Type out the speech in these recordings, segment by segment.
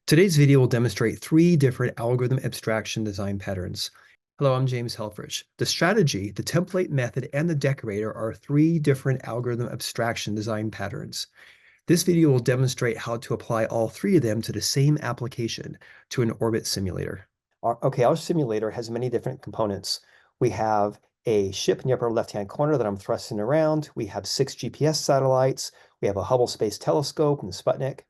Today's video will demonstrate three different algorithm abstraction design patterns. Hello, I'm James Helfrich. The strategy, the template method, and the decorator are three different algorithm abstraction design patterns. This video will demonstrate how to apply all three of them to the same application, to an orbit simulator. Our simulator has many different components. We have a ship in the upper left-hand corner that I'm thrusting around. We have 6 GPS satellites. We have a Hubble Space Telescope and the Sputnik.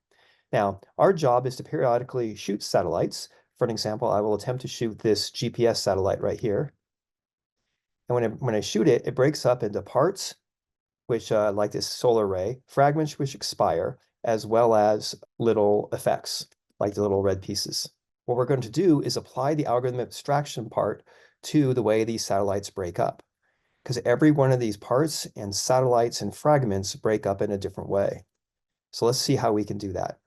Now, our job is to periodically shoot satellites. For an example, I will attempt to shoot this GPS satellite right here. And when I shoot it, it breaks up into parts, which like this solar ray, fragments which expire, as well as little effects, like the little red pieces. What we're going to do is apply the algorithm abstraction part to the way these satellites break up, because every one of these parts and satellites and fragments break up in a different way. So let's see how we can do that.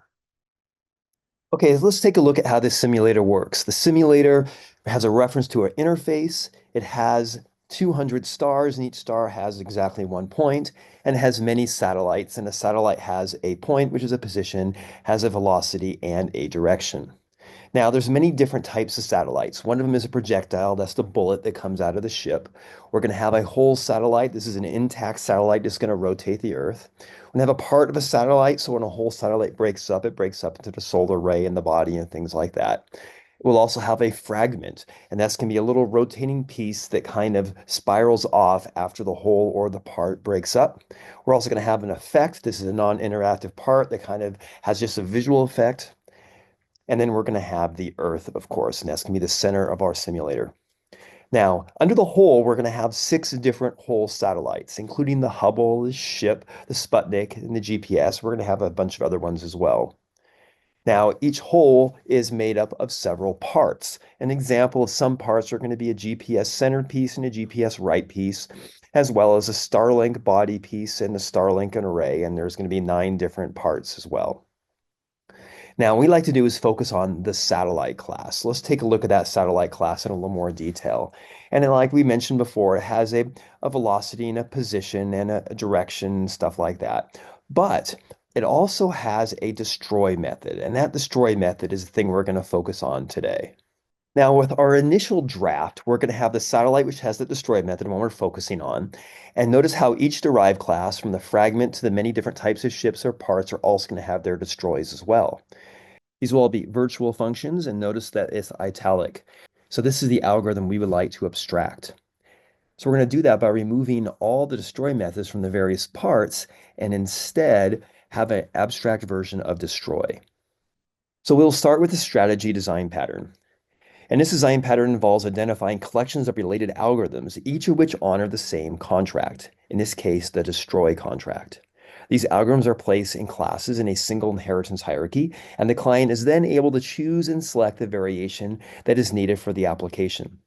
Okay, let's take a look at how this simulator works. The simulator has a reference to our interface. It has 200 stars, and each star has exactly 1 point, and it has many satellites, and a satellite has a point, which is a position, has a velocity, and a direction. Now, there's many different types of satellites. One of them is a projectile. That's the bullet that comes out of the ship. We're going to have a whole satellite. This is an intact satellite that's going to rotate the Earth. We're going to have a part of a satellite. So when a whole satellite breaks up, it breaks up into the solar ray and the body and things like that. We'll also have a fragment, and that's going to be a little rotating piece that kind of spirals off after the whole or the part breaks up. We're also going to have an effect. This is a non-interactive part that kind of has just a visual effect. And then we're going to have the Earth, of course, and that's going to be the center of our simulator. Now, under the hole, we're going to have 6 different hole satellites, including the Hubble, the ship, the Sputnik, and the GPS. We're going to have a bunch of other ones as well. Now, each hole is made up of several parts. An example of some parts are going to be a GPS centered piece and a GPS right piece, as well as a Starlink body piece and a Starlink and array, and there's going to be 9 different parts as well. Now, what we like to do is focus on the satellite class. Let's take a look at that satellite class in a little more detail. And then, like we mentioned before, it has a velocity and a position and a direction, stuff like that. But it also has a destroy method, and that destroy method is the thing we're going to focus on today. Now, with our initial draft, we're going to have the satellite, which has the destroy method, one we're focusing on. And notice how each derived class, from the fragment to the many different types of ships or parts, are also going to have their destroys as well. These will all be virtual functions, and notice that it's italic. So this is the algorithm we would like to abstract. So we're going to do that by removing all the destroy methods from the various parts and instead have an abstract version of destroy. So we'll start with the strategy design pattern. And this design pattern involves identifying collections of related algorithms, each of which honor the same contract, in this case, the destroy contract. These algorithms are placed in classes in a single inheritance hierarchy, and the client is then able to choose and select the variation that is needed for the application.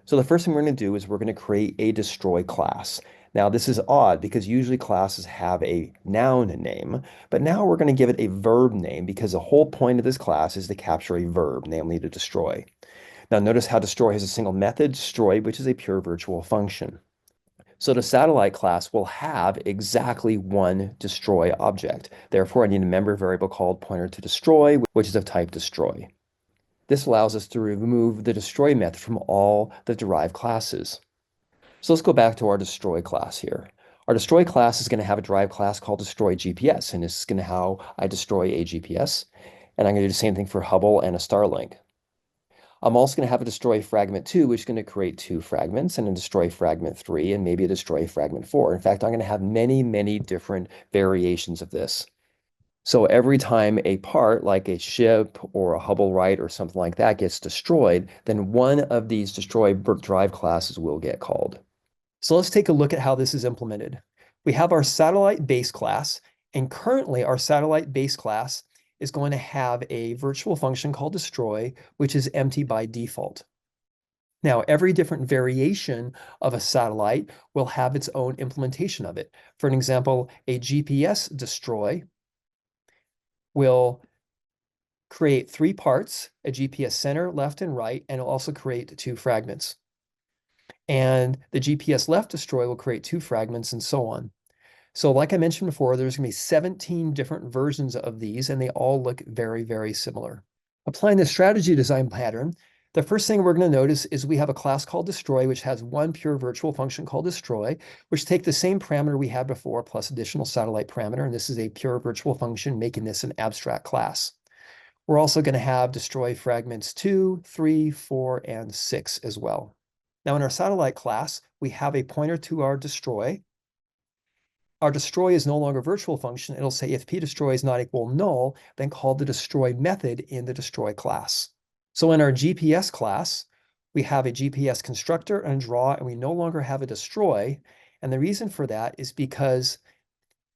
So the first thing we're going to do is we're going to create a destroy class. Now, this is odd because usually classes have a noun name, but now we're going to give it a verb name because the whole point of this class is to capture a verb, namely to destroy. Now, notice how destroy has a single method, destroy, which is a pure virtual function. So the satellite class will have exactly one destroy object. Therefore, I need a member variable called pointer to destroy, which is of type destroy. This allows us to remove the destroy method from all the derived classes. So let's go back to our destroy class here. Our destroy class is going to have a derived class called destroy GPS, and this is going to how I destroy a GPS. And I'm going to do the same thing for Hubble and a Starlink. I'm also going to have a destroy fragment 2, which is going to create 2 fragments, and a destroy fragment 3, and maybe a destroy fragment 4. In fact, I'm going to have many, many different variations of this. So every time a part, like a ship or a Hubble right or something like that, gets destroyed, then one of these destroy drive classes will get called. So let's take a look at how this is implemented. We have our satellite base class, and currently our satellite base class is going to have a virtual function called destroy, which is empty by default. Now, every different variation of a satellite will have its own implementation of it. For an example, a GPS destroy will create 3 parts, a GPS center, left, and right, and it'll also create 2 fragments. And the GPS left destroy will create 2 fragments and so on. So like I mentioned before, there's going to be 17 different versions of these, and they all look very, very similar. Applying the strategy design pattern, the first thing we're going to notice is we have a class called destroy, which has one pure virtual function called destroy, which take the same parameter we had before plus additional satellite parameter. And this is a pure virtual function, making this an abstract class. We're also going to have destroy fragments 2, 3, 4, and 6 as well. Now in our satellite class, we have a pointer to our destroy. Our destroy is no longer a virtual function. It'll say if pDestroy is not equal null, then call the destroy method in the destroy class. So in our GPS class, we have a GPS constructor and a draw, and we no longer have a destroy. And the reason for that is because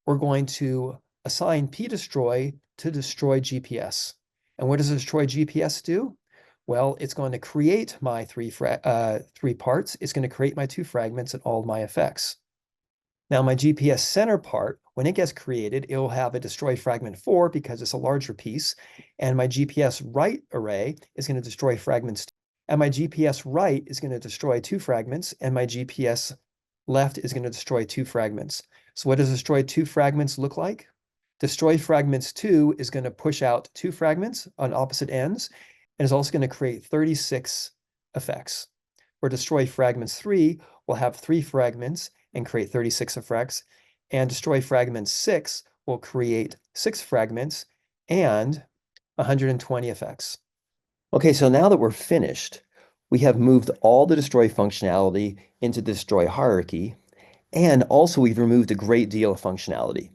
we're going to assign pDestroy to destroy GPS. And what does destroy GPS do? Well, it's going to create my three parts. It's going to create my 2 fragments and all of my effects. Now my GPS center part, when it gets created, it will have a destroy fragment 4 because it's a larger piece. And my GPS right array is going to destroy fragments 2. And my GPS right is going to destroy 2 fragments. And my GPS left is going to destroy 2 fragments. So what does destroy 2 fragments look like? Destroy fragments 2 is going to push out 2 fragments on opposite ends, and is also going to create 36 effects. Where destroy fragments 3 will have 3 fragments and create 36 effects, and destroy fragment 6 will create 6 fragments and 120 effects. Okay, so now that we're finished, we have moved all the destroy functionality into the destroy hierarchy, and also we've removed a great deal of functionality.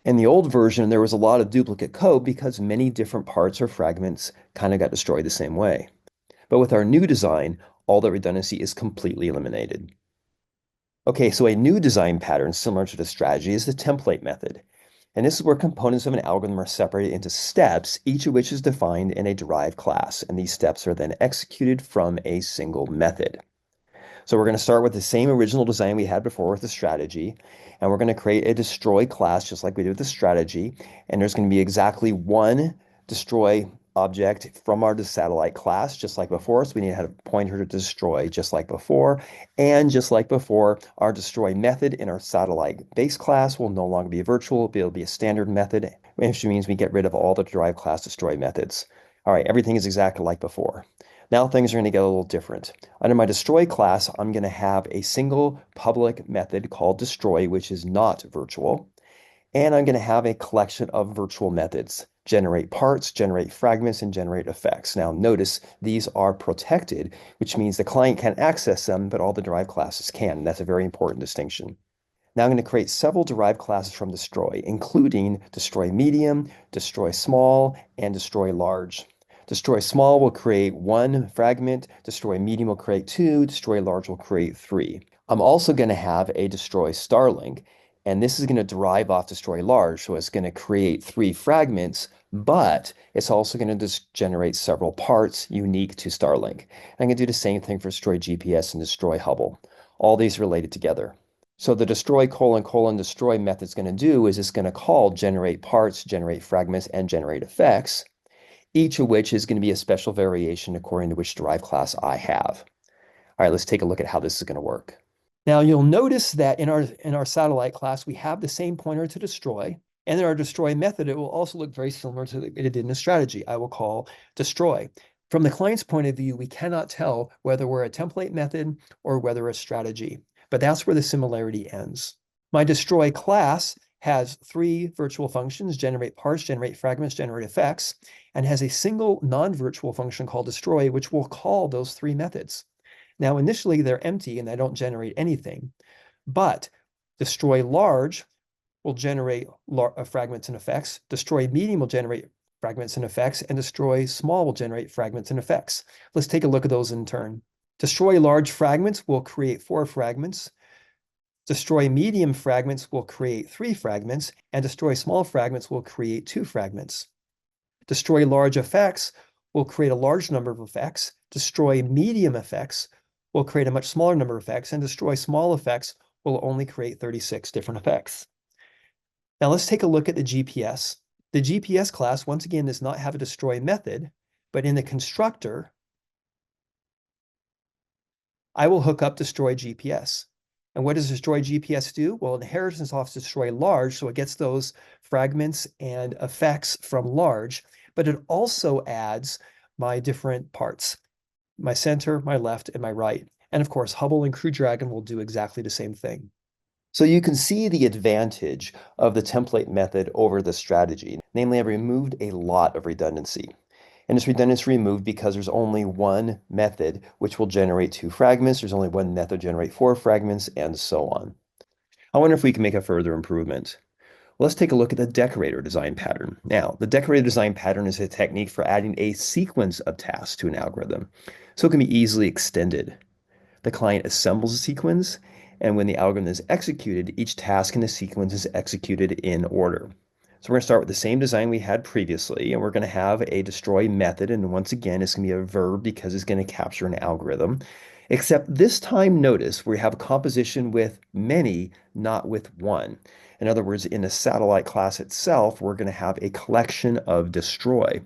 In the old version, there was a lot of duplicate code because many different parts or fragments kind of got destroyed the same way. But with our new design, all that redundancy is completely eliminated. Okay, so a new design pattern similar to the strategy is the template method. And this is where components of an algorithm are separated into steps, each of which is defined in a derived class. And these steps are then executed from a single method. So we're going to start with the same original design we had before with the strategy. And we're going to create a destroy class just like we did with the strategy. And there's going to be exactly one destroy object from our satellite class, just like before. So we need to have a pointer to destroy just like before. And just like before, our destroy method in our satellite base class will no longer be virtual. It'll be a standard method, which means we get rid of all the derived class destroy methods. All right, everything is exactly like before. Now things are going to get a little different. Under my destroy class, I'm going to have a single public method called destroy, which is not virtual. And I'm going to have a collection of virtual methods: generate parts, generate fragments, and generate effects. Now notice these are protected, which means the client can't access them, but all the derived classes can. And that's a very important distinction. Now I'm going to create several derived classes from destroy, including destroy medium, destroy small, and destroy large. Destroy small will create 1 fragment, destroy medium will create 2, destroy large will create 3. I'm also going to have a destroy starling, and this is going to derive off destroy large, so it's going to create 3 fragments, but it's also going to generate several parts unique to Starlink. I'm going to do the same thing for destroy GPS and destroy Hubble. All these related together. So the destroy : destroy method is going to do is it's going to call generate parts, generate fragments, and generate effects, each of which is going to be a special variation according to which derived class I have. All right, let's take a look at how this is going to work. Now you'll notice that in our satellite class, we have the same pointer to destroy, and in our destroy method, it will also look very similar to it did in the strategy. I will call destroy. From the client's point of view, we cannot tell whether we're a template method or whether a strategy, but that's where the similarity ends. My destroy class has 3 virtual functions: generate parts, generate fragments, generate effects, and has a single non-virtual function called destroy, which will call those 3 methods. Now, initially, they're empty and they don't generate anything, but destroy large will generate fragments and effects, destroy medium will generate fragments and effects, and destroy small will generate fragments and effects. Let's take a look at those in turn. Destroy large fragments will create 4 fragments. Destroy medium fragments will create 3 fragments, and destroy small fragments will create 2 fragments. Destroy large effects will create a large number of effects. Destroy medium effects will create a much smaller number of effects, and destroy small effects will only create 36 different effects. Now let's take a look at the GPS. The GPS class, once again, does not have a destroy method, but in the constructor, I will hook up destroy GPS. And what does destroy GPS do? Well, inheritance off destroy large, so it gets those fragments and effects from large, but it also adds my different parts, my center, my left, and my right. And of course, Hubble and Crew Dragon will do exactly the same thing. So you can see the advantage of the template method over the strategy. Namely, I've removed a lot of redundancy. And it's redundancy removed because there's only one method which will generate two fragments. There's only one method generate four fragments, and so on. I wonder if we can make a further improvement. Well, let's take a look at the decorator design pattern. Now, the decorator design pattern is a technique for adding a sequence of tasks to an algorithm, so it can be easily extended. The client assembles a sequence, and when the algorithm is executed, each task in the sequence is executed in order. So we're going to start with the same design we had previously, and we're going to have a destroy method, and once again, it's going to be a verb because it's going to capture an algorithm. Except this time, notice we have a composition with many, not with one. In other words, in the satellite class itself, we're going to have a collection of destroy.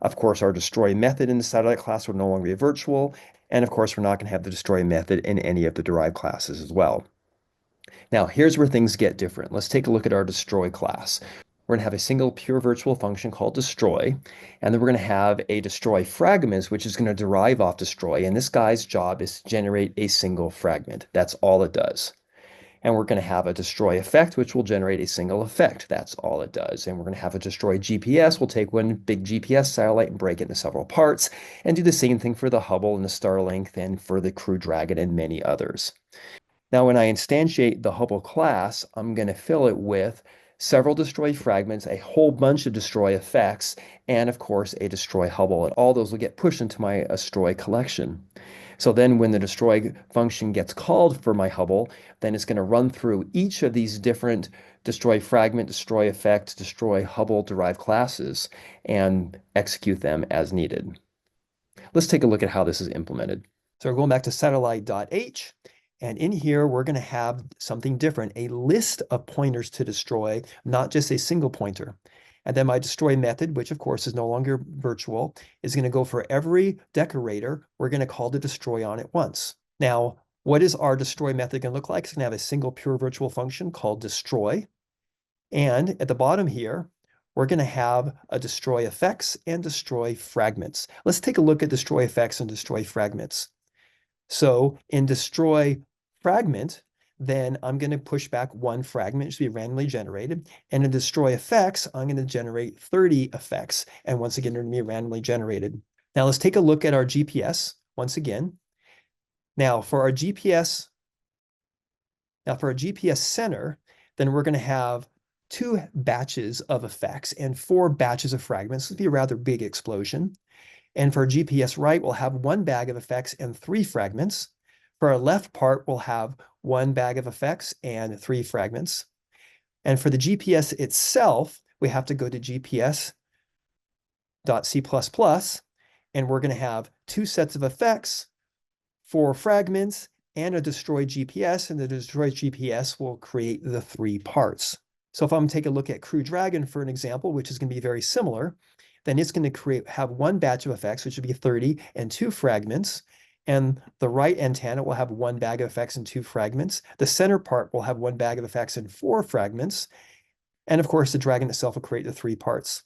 Of course, our destroy method in the satellite class will no longer be virtual. And of course, we're not going to have the destroy method in any of the derived classes as well. Now, here's where things get different. Let's take a look at our destroy class. We're going to have a single pure virtual function called destroy, and then we're going to have a destroy fragments, which is going to derive off destroy. And this guy's job is to generate a single fragment. That's all it does. And we're going to have a destroy effect, which will generate a single effect. That's all it does. And we're going to have a destroy GPS. We'll take one big GPS satellite and break it into several parts, and do the same thing for the Hubble and the Starlink and for the Crew Dragon and many others. Now, when I instantiate the Hubble class, I'm going to fill it with several destroy fragments, a whole bunch of destroy effects, and of course, a destroy Hubble. And all those will get pushed into my destroy collection. So then when the destroy function gets called for my Hubble, then it's going to run through each of these different destroy fragment, destroy effect, destroy Hubble derived classes and execute them as needed. Let's take a look at how this is implemented. So we're going back to satellite.h, and in here we're going to have something different, a list of pointers to destroy, not just a single pointer. And then my destroy method, which of course is no longer virtual, is going to go for every decorator. We're going to call the destroy on it once. Now, what is our destroy method going to look like? It's going to have a single pure virtual function called destroy. And at the bottom here, we're going to have a destroy effects and destroy fragments. Let's take a look at destroy effects and destroy fragments. So in destroy fragment, then I'm going to push back one fragment, which will be randomly generated. And in destroy effects, I'm going to generate 30 effects. And once again, they're going to be randomly generated. Now let's take a look at our GPS once again. Now for our GPS center, then we're going to have two batches of effects and four batches of fragments. This will be a rather big explosion. And for GPS right, we'll have one bag of effects and three fragments. For our left part, we'll have one bag of effects and three fragments. And for the GPS itself, we have to go to gps.c++, and we're going to have two sets of effects, four fragments, and a destroyed GPS, and the destroyed GPS will create the three parts. So if I'm going to take a look at Crew Dragon for an example, which is going to be very similar, then it's going to have one batch of effects, which would be 30, and two fragments. And the right antenna will have one bag of effects and two fragments. The center part will have one bag of effects and four fragments. And of course, the dragon itself will create the three parts.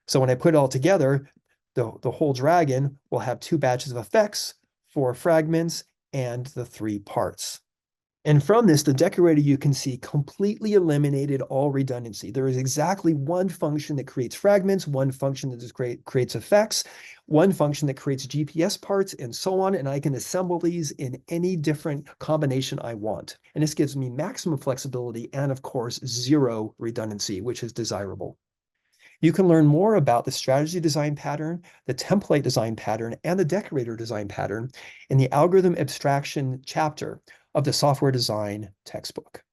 So when I put it all together, the whole dragon will have two batches of effects, four fragments, and the three parts. And from this, the decorator, you can see, completely eliminated all redundancy. There is exactly one function that creates fragments, one function that creates effects, one function that creates GPS parts, and so on. And I can assemble these in any different combination I want. And this gives me maximum flexibility and, of course, zero redundancy, which is desirable. You can learn more about the strategy design pattern, the template design pattern, and the decorator design pattern in the algorithm abstraction chapter of the software design textbook.